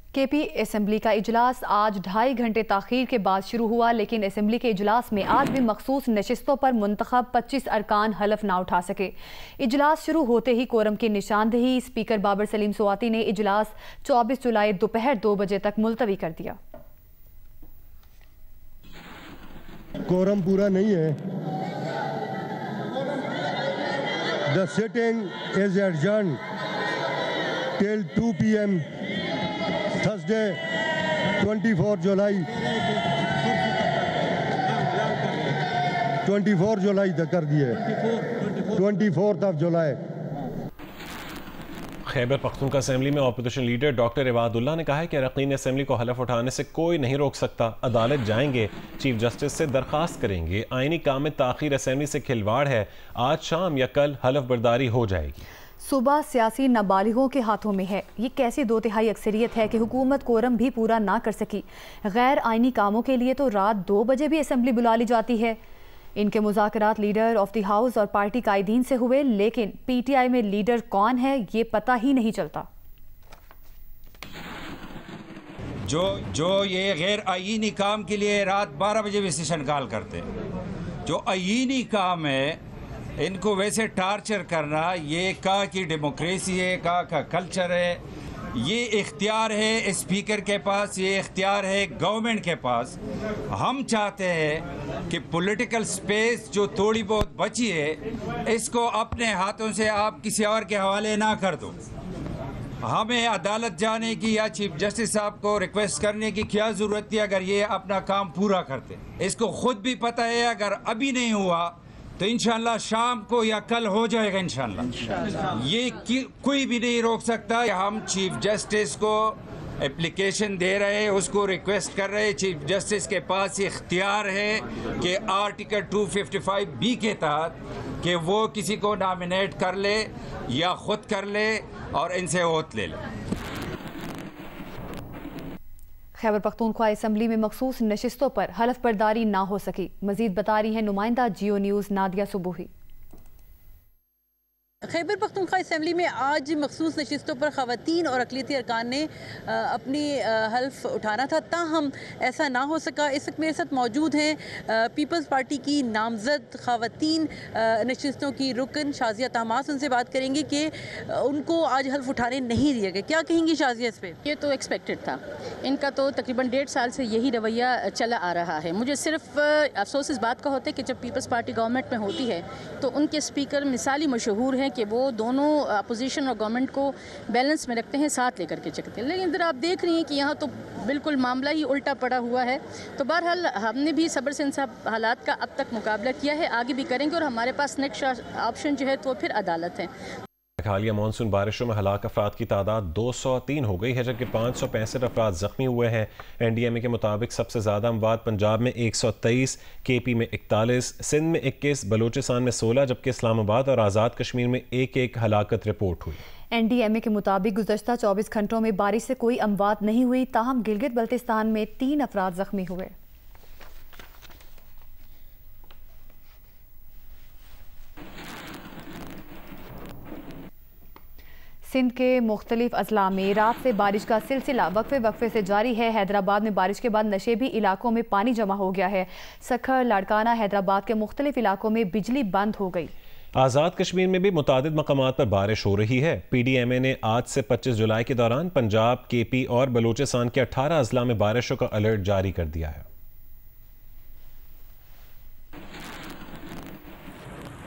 KP assembly का इजलास आज 2.5 घंटे ताखीर के बाद शुरू हुआ, लेकिन असम्बली के इजलास में आज भी मखसूस नशिस्तों पर मुंतखब 25 अरकान हलफ ना उठा सके। इजलास शुरू होते ही कोरम की निशानदेही स्पीकर बाबर सलीम सुवाती ने इजलास 24 जुलाई दोपहर 2 बजे तक मुलतवी कर दिया। कोरम पूरा नहीं है। The sitting is adjourned till 2 PM Thursday 24 जुलाई तक कर दिए। 24 जुलाई। खैबर पख्तूनख्वा असेंबली में अपोजिशन लीडर डॉक्टर इबादुल्लाह ने कहा है कि अरकान असेंबली को हलफ उठाने से कोई नहीं रोक सकता। अदालत जाएंगे, चीफ जस्टिस से दरख्वास्त करेंगे। आईनी काम में ताखीर असेंबली से खिलवाड़ है। आज शाम या कल हलफ बर्दारी हो जाएगी। सूबा सियासी नाबालिगों के हाथों में है। ये कैसी 2/3 अक्सरियत है कि हुकूमत कोरम भी पूरा ना कर सकी। गैर आईनी कामों के लिए तो रात 2 बजे भी असेंबली बुला ली जाती है। इनके मुज़ाकरात लीडर ऑफ द हाउस और पार्टी कायदीन से हुए, लेकिन PTI में लीडर कौन है ये पता ही नहीं चलता। जो ये गैर आईनी काम के लिए रात 12 बजे भी सेशन कॉल करते हैं, जो आईनी काम है इनको वैसे टार्चर करना, ये का की डेमोक्रेसी है, का कल्चर है, ये इख्तियार है स्पीकर के पास, ये इख्तियार है गवर्नमेंट के पास। हम चाहते हैं कि पॉलिटिकल स्पेस जो थोड़ी बहुत बची है इसको अपने हाथों से आप किसी और के हवाले ना कर दो। हमें अदालत जाने की या चीफ जस्टिस साहब को रिक्वेस्ट करने की क्या ज़रूरत थी अगर ये अपना काम पूरा करते। इसको खुद भी पता है अगर अभी नहीं हुआ तो इंशाल्लाह शाम को या कल हो जाएगा इंशाल्लाह। ये कोई भी नहीं रोक सकता। हम चीफ जस्टिस को एप्लीकेशन दे रहे हैं, उसको रिक्वेस्ट कर रहे हैं। चीफ जस्टिस के पास इख्तियार है कि आर्टिकल 255B के तहत कि वो किसी को नॉमिनेट कर ले या खुद कर ले और इनसे ओथ ले ले। खैबर पख्तूनख्वा असेंबली में मखसूस नशिस्तों पर हलफ बर्दारी ना हो सकी। मजीद बता रही हैं नुमाइंदा जियो न्यूज़ नादिया सुबूही। खैबर पख्तूनख्वा असेंबली में आज मखसूस नशिस्तों पर ख़वातीन और अक़लियती अरकान ने अपनी हल्फ उठाना था, ताहम ऐसा ना हो सका। इस वक्त मेरे साथ मौजूद हैं पीपल्स पार्टी की नामज़द ख़वातीन नशिस्तों की रुकन शाज़िया तहमास। उनसे बात करेंगे कि उनको आज हल्फ उठाने नहीं दिया गया। क्या कहेंगी शाज़िया इस पर? ये तो एक्सपेक्टेड था। इनका तो तकरीबन 1.5 साल से यही रवैया चला आ रहा है। मुझे सिर्फ अफसोस इस बात का होता है कि जब पीपल्स पार्टी गवर्नमेंट में होती है तो उनके स्पीकर मिसाली मशहूर हैं कि वो दोनों अपोजिशन और गवर्नमेंट को बैलेंस में रखते हैं, साथ लेकर के चलते हैं। लेकिन इधर आप देख रही हैं कि यहाँ तो बिल्कुल मामला ही उल्टा पड़ा हुआ है। तो बहरहाल हमने भी सब्र से इन सब हालात का अब तक मुकाबला किया है, आगे भी करेंगे और हमारे पास नेक्स्ट ऑप्शन जो है तो फिर अदालत है। हालिया मानसून बारिशों में हलाक अफराद की तादाद 203 हो गई है, जबकि 565 अफराद जख्मी हुए हैं। NDMA के मुताबिक सबसे ज़्यादा अमवात पंजाब में 123, KP में 41, सिंध में 21, बलूचिस्तान में 16, जबकि इस्लामाबाद और आज़ाद कश्मीर में एक हलाकत रिपोर्ट हुई। NDMA के मुताबिक गुज़श्ता 24 घंटों में बारिश से कोई अमवात नहीं हुई, ताहम गिलगित बल्तिस्तान में 3 अफराद जख्मी हुए। सिंध के मुख्तलिफ अजला में रात से बारिश का सिलसिला वक्फे से जारी है। हैदराबाद में बारिश के बाद नशेबी इलाकों में पानी जमा हो गया है। सखर, लाड़काना, हैदराबाद के मुख्तलिफ इलाकों में बिजली बंद हो गई। आज़ाद कश्मीर में भी मुतादिद मकामात पर बारिश हो रही है। PDMA ने आज से 25 जुलाई के दौरान पंजाब, KP और बलूचिस्तान के 18 अजला में बारिशों का अलर्ट जारी कर दिया है।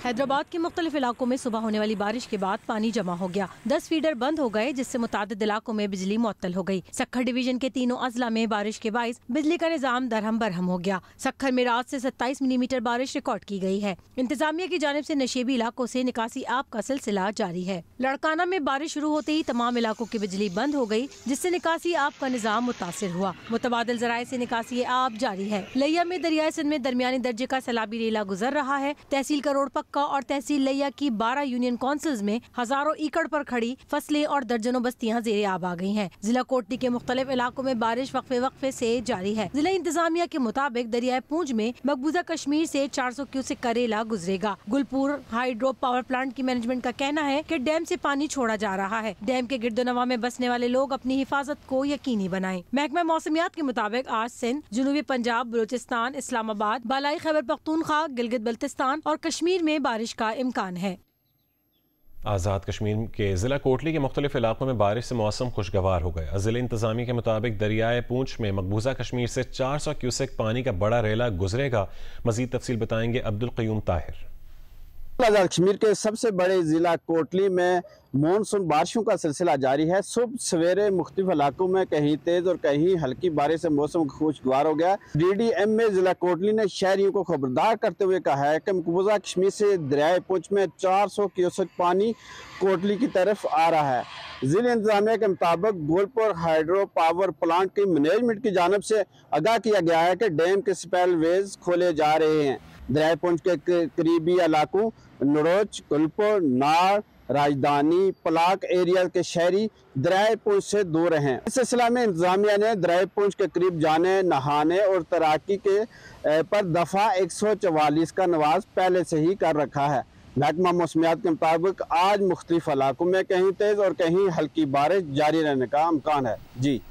हैदराबाद के मुख्तलिफ इलाकों में सुबह होने वाली बारिश के बाद पानी जमा हो गया। 10 फीडर बंद हो गए, जिससे मुतादिद इलाकों में बिजली मुअत्तल हो गई। सखर डिवीजन के तीनों अजला में बारिश के बाइस बिजली का निजाम दरहम बरहम हो गया। सखर में रात से 27 मिलीमीटर बारिश रिकॉर्ड की गई है। इंतजामिया की जानिब से नशेबी इलाकों से निकासी आप का सिलसिला जारी है। लड़काना में बारिश शुरू होते ही तमाम इलाकों की बिजली बंद हो गई, जिससे निकासी आप का निजाम मुतासिर हुआ। मुतबादिल जराये से निकासी आप जारी है। लिया में दरियाए सिंध में दरमियानी दर्जे का सैलाबी रेला गुजर रहा है। तहसील करोड़ मक्का और तहसील लिया की 12 यूनियन काउंसिल्स में हजारों एकड़ पर खड़ी फसलें और दर्जनों बस्तियां जेर आब आ गई हैं। जिला कोटली के मुख्तलिफ इलाकों में बारिश वक्फे से जारी है। जिला इंतजामिया के मुताबिक दरियाए पूंछ में मकबूजा कश्मीर से 400 क्यूसेक करेला गुजरेगा। गुलपुर हाइड्रो पावर प्लांट की मैनेजमेंट का कहना है कि डैम से पानी छोड़ा जा रहा है। डैम के गिरदोनवा में बसने वाले लोग अपनी हिफाजत को यकीनी बनाएं। महकमा मौसमियात के मुताबिक आज सिंध, जनूबी पंजाब, बलूचिस्तान, इस्लामाबाद, बालाई खैबर पख्तूनख्वा, गिलगित बल्तिस्तान और कश्मीर में बारिश का इम्कान है। आज़ाद कश्मीर के ज़िला कोटली के मुख्तलिफ इलाकों में बारिश से मौसम खुशगवार हो गया। ज़िले इंतज़ामिया के मुताबिक दरियाए पूंछ में मकबूजा कश्मीर से 400 क्यूसेक पानी का बड़ा रेला गुजरेगा। मज़ीद तफसील बताएंगे अब्दुल क़य्यूम ताहिर। आज़ाद कश्मीर के सबसे बड़े ज़िला कोटली में मानसून बारिशों का सिलसिला जारी है। सुबह सवेरे मुख्तलिफ इलाकों में कहीं तेज़ और कहीं हल्की बारिश से मौसम खुशगवार हो गया। DDM में ज़िला कोटली ने शहरियों को खबरदार करते हुए कहा है कि मकबूजा कश्मीर से दरियाए पूंछ में 400 क्यूसेक पानी कोटली की तरफ आ रहा है। ज़िला इंतजामिया के मुताबिक गोलपुर हाइड्रो पावर प्लांट की मैनेजमेंट की जानिब से आगाह किया गया है कि डैम के स्पेल वेज खोले जा रहे हैं। दरियाए पूंछ के करीबी इलाकों नरोच, गुलपुर, नार, राजधानी, पलाक एरिया के शहरी दरियाए पूंछ से दूर हैं। इस सिलसिला में इंतजामिया ने दरियाए पूंछ के करीब जाने, नहाने और तैराकी के पर दफ़ा 144 का नवाज पहले से ही कर रखा है। महकमा मौसमियात के मुताबिक आज मुख्तलिफ इलाकों में कहीं तेज़ और कहीं हल्की बारिश जारी रहने का इम्कान है। जी,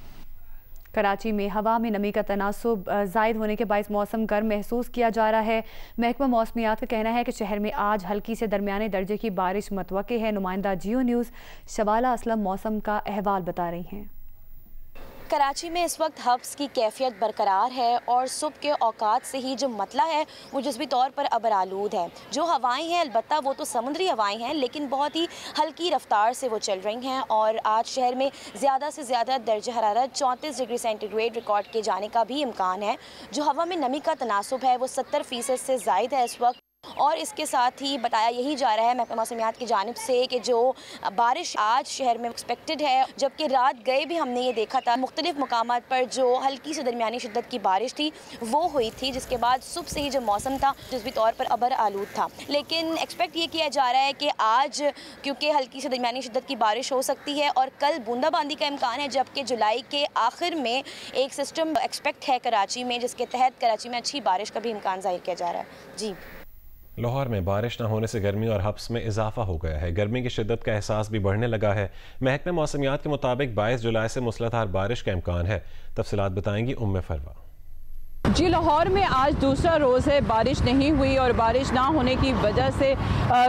कराची में हवा में नमी का तनासुब ज़ायद होने के बायस मौसम गर्म महसूस किया जा रहा है। महकमा मौसमियात का कहना है कि शहर में आज हल्की से दरमियाने दर्जे की बारिश मतवक्के है। नुमाइंदा जियो न्यूज़ शबाला असलम मौसम का अहवाल बता रही हैं। कराची में इस वक्त हब्स की कैफियत बरकरार है और सुबह के औकात से ही जो मतला है वो जुज़वी तौर पर अबर आलूद है। जो हवाएं हैं अलबत्ता वो तो समुद्री हवाएं हैं, लेकिन बहुत ही हल्की रफ्तार से वो चल रही हैं और आज शहर में ज़्यादा से ज़्यादा दर्जा हरारत 34 डिग्री सेंटीग्रेड रिकॉर्ड किए जाने का भी इम्कान है। जो हवा में नमी का तनासुब है वो 70% से ज़ायद है इस वक्त। और इसके साथ ही बताया यही जा रहा है महकमा मौसमियात की जानिब से कि जो बारिश आज शहर में एक्सपेक्टेड है, जबकि रात गए भी हमने ये देखा था मुख्तलिफ मकामात पर जो हल्की से दरमियानी शिद्दत की बारिश थी वो हुई थी, जिसके बाद सुबह से ही जो मौसम था जुज़वी तौर पर अबर आलूद था। लेकिन एक्सपेक्ट ये किया जा रहा है कि आज क्योंकि हल्की से दरमियानी शिद्दत की बारिश हो सकती है और कल बूंदाबांदी का इम्कान है, जबकि जुलाई के आखिर में एक सिस्टम एक्सपेक्ट है कराची में जिसके तहत कराची में अच्छी बारिश का भी इम्कान जाहिर किया जा रहा है। जी, लाहौर में बारिश न होने से गर्मी और हब्स में इजाफा हो गया है। गर्मी की शिद्दत का एहसास भी बढ़ने लगा है। महकमा मौसमियात के मुताबिक 22 जुलाई से मूसलाधार बारिश का इम्कान है। तफसीलात बताएंगी उम्मे फरवा। जी, लाहौर में आज दूसरा रोज़ है बारिश नहीं हुई और बारिश ना होने की वजह से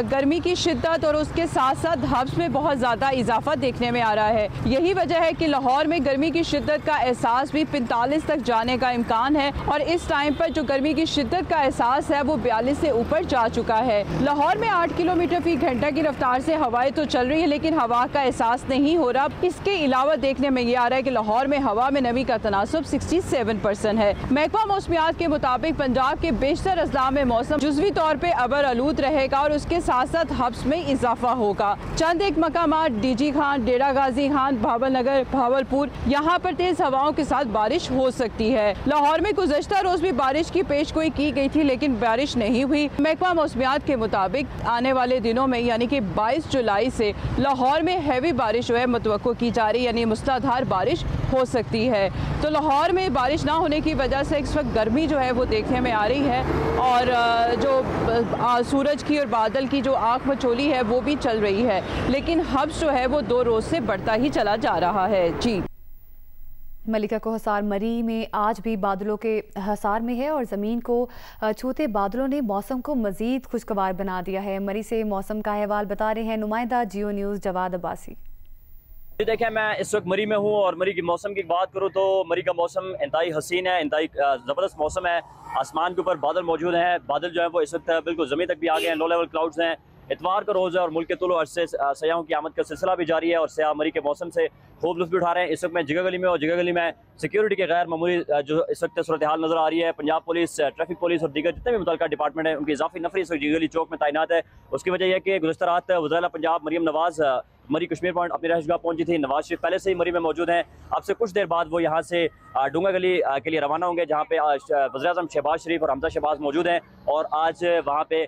गर्मी की शिद्दत और उसके साथ साथ हब्स में बहुत ज़्यादा इजाफा देखने में आ रहा है। यही वजह है कि लाहौर में गर्मी की शिद्दत का एहसास भी 45 तक जाने का इम्कान है और इस टाइम पर जो गर्मी की शिद्दत का एहसास है वो 42 से ऊपर जा चुका है। लाहौर में 8 किलोमीटर फी घंटा की रफ्तार से हवाएं तो चल रही है, लेकिन हवा का एहसास नहीं हो रहा। इसके अलावा देखने में ये आ रहा है कि लाहौर में हवा में नमी का तनासुब 67% है। महकमा मौसमियात के मुताबिक पंजाब के बेशतर अजला में मौसम जुज़वी तौर पे अबर आलूद रहेगा और उसके साथ साथ हब्स में इजाफा होगा। चंद एक मकामात डीजी खान, डेरा गाजी खान, भावल नगर, भावलपुर, यहाँ पर तेज हवाओं के साथ बारिश हो सकती है। लाहौर में गुज़श्ता रोज भी बारिश की पेशगोई की गई थी, लेकिन बारिश नहीं हुई। महकमा मौसमियात के मुताबिक आने वाले दिनों में यानी कि 22 जुलाई से लाहौर में हैवी बारिश जो है मुतवक्को की जा रही, यानी मूसलाधार बारिश हो सकती है। तो लाहौर में बारिश ना होने की वजह से इस वक्त गर्मी जो है वो देखने में आ रही है और जो सूरज की और बादल की जो आँख मचोली है वो भी चल रही है, लेकिन हब्स जो है वो 2 रोज से बढ़ता ही चला जा रहा है। जी, मलिका को हसार मरी में आज भी बादलों के हसार में है और ज़मीन को छूते बादलों ने मौसम को मज़ीद खुशगवार बना दिया है। मरी से मौसम का अहवाल बता रहे हैं नुमाइंदा जियो न्यूज़ जवाद अब्बासी। देखिए, मैं इस वक्त मरी में हूँ और मरी की मौसम की बात करूँ तो मरी का मौसम इंतहाई हसीन है, इंतहाई ज़बरदस्त मौसम है। आसमान के ऊपर बादल मौजूद हैं, बादल जो है वो इस वक्त बिल्कुल ज़मीन तक भी आ गए हैं, लो लेवल क्लाउड्स हैं। इतवार का रोज़ है और मुल्क के तुलो अर्से सयाहों की आमद का सिलसिला भी जारी है और सयाह मरी के मौसम से खूब लुत्फ़ भी उठा रहे हैं। इस वक्त मैं जिगा गली में और जिगा गली में सिक्योरिटी के गैर मामूली जो इस वक्त सूरत हाल नज़र आ रही है। पंजाब पुलिस, ट्रैफिक पुलिस और दीगर जितने भी मुतल्लिका डिपार्टमेंट है उनकी इजाफी नफरी इस वक्त जिगा गली चौक में तैनात है। उसकी वजह यह कि गुज़श्ता रात वज़ीर आला पंजाब मरियम नवाज़ मरी कश्मीर पॉइंट अपनी रहशगाह पहुंची थी। नवाज शरीफ पहले से ही मरी में मौजूद हैं। अब से कुछ देर बाद वो यहाँ से डूंगा गली के लिए रवाना होंगे, जहाँ पे वज़ीर-ए-आज़म शहबाज शरीफ और हमजा शहबाज मौजूद हैं और आज वहाँ पे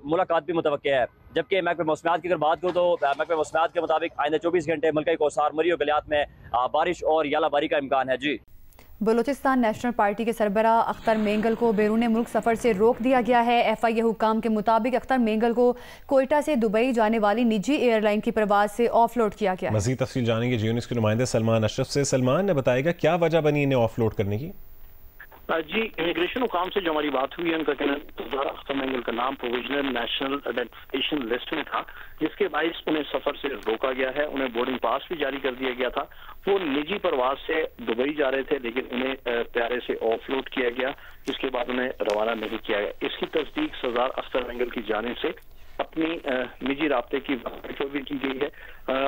मुलाकात भी मुतवक्किल है। जबकि महकमे मौसमियात की अगर बात करूँ तो महकमे मौसमियात के मुताबिक आइंदा 24 घंटे मुल्क कौसार, मरी और गलियात में बारिश और यालाबारी का इम्कान है। जी, बलूचिस्तान नेशनल पार्टी के सरबराह अख्तर मेंगल को बैरून मुल्क सफ़र से रोक दिया गया है। FIA हुकाम के मुताबिक अख्तर मेंगल को कोयटा से दुबई जाने वाली निजी एयरलाइन की परवाज से ऑफलोड किया गया। मज़ीद तफसील जानेंगे जी न्यूज़ के नुमाइंदे सलमान अशरफ से। सलमान ने बताएगा क्या वजह बनी इन्हें ऑफलोड करने की? जी, इमिग्रेशन हुकाम से जो हमारी बात हुई है, उनका कहना है अख्तर मेंगल का नाम प्रोविजनल नेशनल आइडेंटिफिकेशन लिस्ट में था, जिसके बाइस उन्हें सफर से रोका गया है। उन्हें बोर्डिंग पास भी जारी कर दिया गया था। वो निजी परवाज से दुबई जा रहे थे, लेकिन उन्हें त्यारे से ऑफलोड किया गया, जिसके बाद उन्हें रवाना नहीं किया गया। इसकी तस्दीक सरदार अख्तर मेंगल की जानिब से अपनी निजी राब्ते की वेबसाइट पर भी की गई है।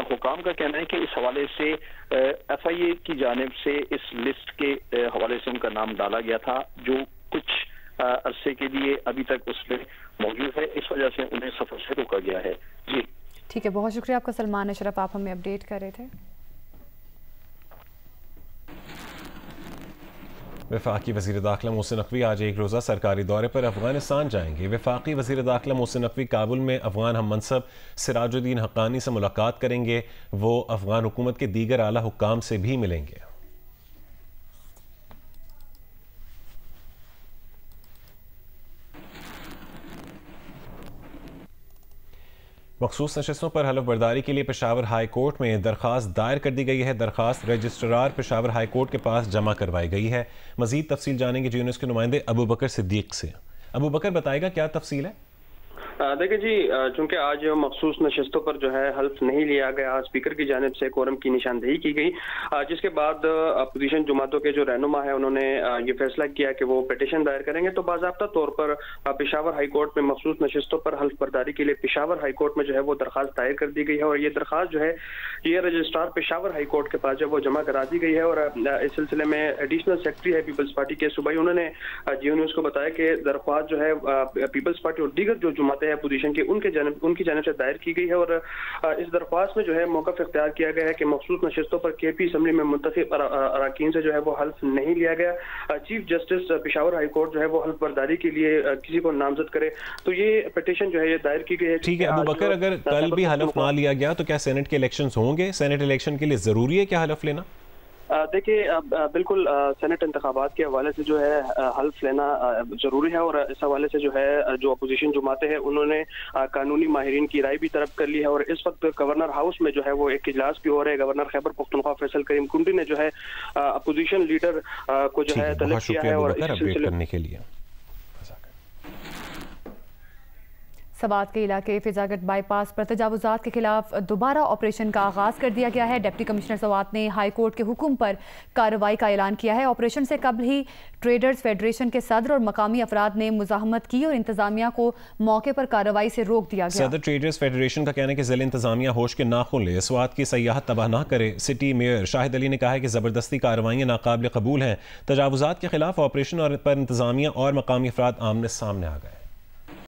हुकाम का कहना है कि इस हवाले से FIA की जानिब से इस लिस्ट के हवाले से उनका नाम डाला गया था, जो कुछ अरसे के लिए अभी तक उसमें मौजूद है। इस वजह से उन्हें सफर से रोका गया है। जी ठीक है, बहुत शुक्रिया आपका सलमान अशरफ, आप हमें अपडेट कर रहे थे। वफाकी वज़ीर दाखिला मोहसिन नकवी आज एक रोज़ा सरकारी दौरे पर अफगानिस्तान जाएंगे। वफाकी वज़ीर दाखिला मोहसिन नकवी काबुल में अफगान हम मनसब सिराजुद्दीन हक्कानी से मुलाकात करेंगे। वो अफगान हुकूमत के दीगर आला हुक्काम से भी मिलेंगे। मखसूस नशस्तों पर हलफ बर्दारी के लिए पेशावर हाई कोर्ट में दरखास्त दायर कर दी गई है। दरखास्त रजिस्ट्रार पेशावर हाई कोर्ट के पास जमा करवाई गई है। मजीद तफसील जानेंगे जी न्यूज़ के नुमाइंदे अबू बकर सिद्दीक से। अबू बकर बताएगा क्या तफसील है? देखिए जी, चूंकि आज मखसूस नशस्तों पर जो है हल्फ नहीं लिया गया, स्पीकर की जानिब से कोरम की निशानदेही की गई, जिसके बाद अपोजिशन जमातों के जो रहनुमा है उन्होंने ये फैसला किया कि वो पिटीशन दायर करेंगे। तो बाज़ाब्ता तौर पर पेशावर हाई कोर्ट में मखसूस नशस्तों पर हल्फ बर्दारी के लिए पेशावर हाई कोर्ट में जो है वो दरखास्त दायर कर दी गई है और ये दरखास्त जो है ये रजिस्ट्रार पेशावर हाई कोर्ट के पास जो वो जमा करा दी गई है। और इस सिलसिले में एडिशनल सेक्रेटरी है पीपल्स पार्टी के सूबाई, उन्होंने जियो न्यूज़ को बताया कि दरख्वास्त जो है पीपल्स पार्टी और दीगर जो जमातें हैं अपोजिशन के उनकी जानिब से दायर की गई है। और इस दरख्वास्त में जो है मौक़िफ़ इख्तियार किया गया है कि मखसूस नशस्तों पर KP असम्बली में मुंतखब अराकीन से जो है वो हल्फ नहीं लिया गया। Chief justice Peshawar high court जो है वो हल्फ बर्दारी के लिए किसी को नामजद करे, तो ये पिटीशन जो है ये दायर की गई है। ठीक है अबू बकर, अगर कल भी हल्फ ना लिया गया तो क्या सेनेट के इलेक्शंस होंगे? सेनेट इलेक्शन के लिए जरूरी है क्या हल्फ लेना? देखिए बिल्कुल सेनेट इंतखाबात के हवाले से जो है हल्फ लेना जरूरी है और इस हवाले से जो है जो अपोजिशन जमातें हैं उन्होंने कानूनी माहिरीन की राय भी तलब कर ली है। और इस वक्त गवर्नर हाउस में जो है वो एक इजलास भी हो रहा है। गवर्नर खैबर पख्तूनख्वा फैसल करीम कुंडी ने जो है अपोजिशन लीडर को जो है तलब किया है और इस सिलसिले करने के लिए सबात के इलाके फिजागट बाईपास पर तजावुजात के खिलाफ दोबारा ऑपरेशन का आगाज कर दिया गया है। डिप्टी कमिश्नर सवात ने हाई कोर्ट के हुक्म पर कार्रवाई का ऐलान किया है। ऑपरेशन से कबल ही ट्रेडर्स फेडरेशन के सदर और मकामी अफराद ने मुजाहमत की और इंतजामिया को मौके पर कार्रवाई से रोक दिया गया। सदर ट्रेडर्स फेडरेशन का कहना है कि जिला इंतजामिया होश के नाखुन ले, स्वात की सयाहत तबाह ना करे। सिटी मेयर शाहिद अली ने कहा है कि जबरदस्ती कार्रवाइयाँ नाकाबिल कबूल हैं। तजावुजात के खिलाफ ऑपरेशन और पर इंतजामिया और मकामी अफराद आमने सामने आ गए।